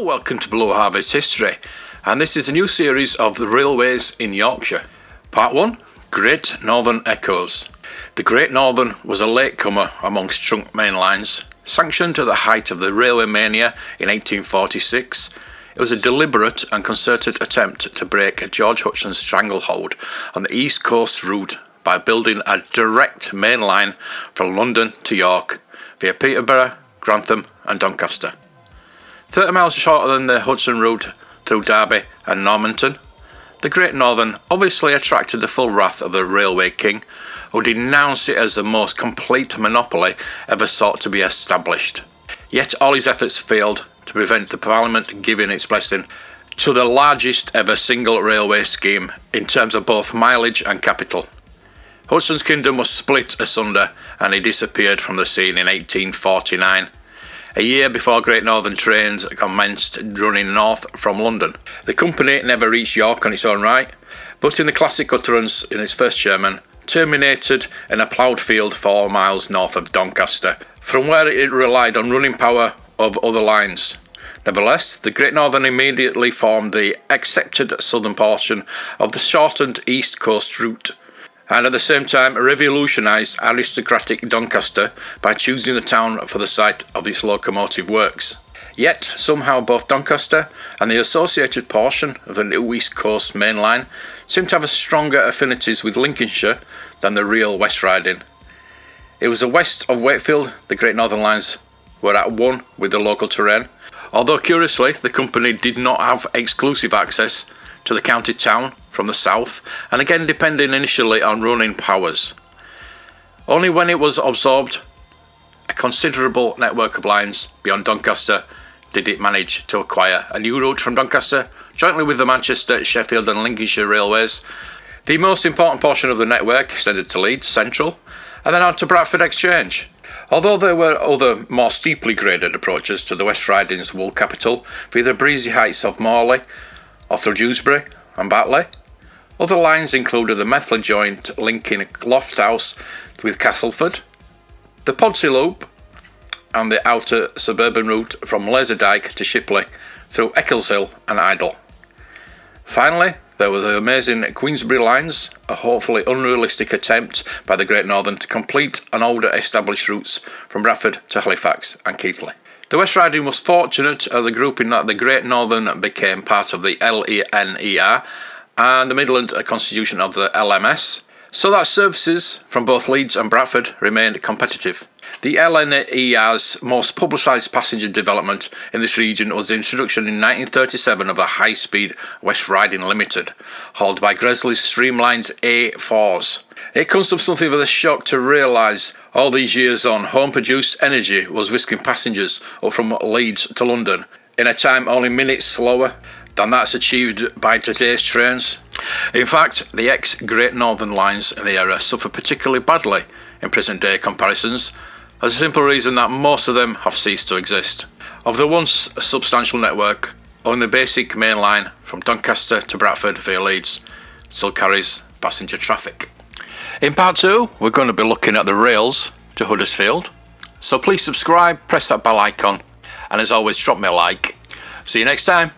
Hello, welcome to Blue Harvest History, and this is a new series of the railways in Yorkshire. Part 1, Great Northern Echoes. The Great Northern was a latecomer amongst trunk main lines, sanctioned at the height of the railway mania in 1846. It was a deliberate and concerted attempt to break George Hutcheson's stranglehold on the East Coast route by building a direct main line from London to York via Peterborough, Grantham and Doncaster. 30 miles shorter than the Hudson route through Derby and Normanton, the Great Northern obviously attracted the full wrath of the railway king, who denounced it as the most complete monopoly ever sought to be established. Yet all his efforts failed to prevent the Parliament giving its blessing to the largest ever single railway scheme in terms of both mileage and capital. Hudson's kingdom was split asunder and he disappeared from the scene in 1849. A year before Great Northern trains commenced running north from London. The company never reached York on its own right, but in the classic utterance in its first Sherman, terminated in a ploughed field 4 miles north of Doncaster, from where it relied on running power of other lines. Nevertheless, the Great Northern immediately formed the accepted southern portion of the shortened East Coast route, and at the same time revolutionised aristocratic Doncaster by choosing the town for the site of its locomotive works. Yet, somehow both Doncaster and the associated portion of the new East Coast main line seem to have stronger affinities with Lincolnshire than the real West Riding. It was west of Wakefield the Great Northern lines were at one with the local terrain, although curiously the company did not have exclusive access to the county town from the south, and again depending initially on running powers. Only when it was absorbed a considerable network of lines beyond Doncaster did it manage to acquire a new route from Doncaster, jointly with the Manchester, Sheffield and Lincolnshire railways. The most important portion of the network extended to Leeds Central and then on to Bradford Exchange. Although there were other more steeply graded approaches to the West Riding's wool capital via the breezy heights of Morley or through Dewsbury and Batley, other lines included the Methley joint linking Lofthouse with Castleford, the PUDSEY loop and the outer suburban route from Laserdyke to Shipley through Eccleshill and Idle. Finally, there were the amazing Queensbury lines, a hopefully unrealistic attempt by the Great Northern to complete an older established routes from Bradford to Halifax and Keighley. The West Riding was fortunate at the grouping that the Great Northern became part of the LENER and the Midland a constitution of the LMS, so that services from both Leeds and Bradford remained competitive. The LNER's most publicised passenger development in this region was the introduction in 1937 of a high-speed West Riding Limited, hauled by Gresley's streamlined A4s. It comes of something of a shock to realise all these years on, home-produced energy was whisking passengers up from Leeds to London in a time only minutes slower than that's achieved by today's trains. In fact, the ex-Great Northern lines in the era suffer particularly badly in present-day comparisons, as a simple reason that most of them have ceased to exist. Of the once substantial network, only the basic main line from Doncaster to Bradford via Leeds still carries passenger traffic. In part 2, we're going to be looking at the rails to Huddersfield, so please subscribe, press that bell icon, and as always drop me a like. See you next time.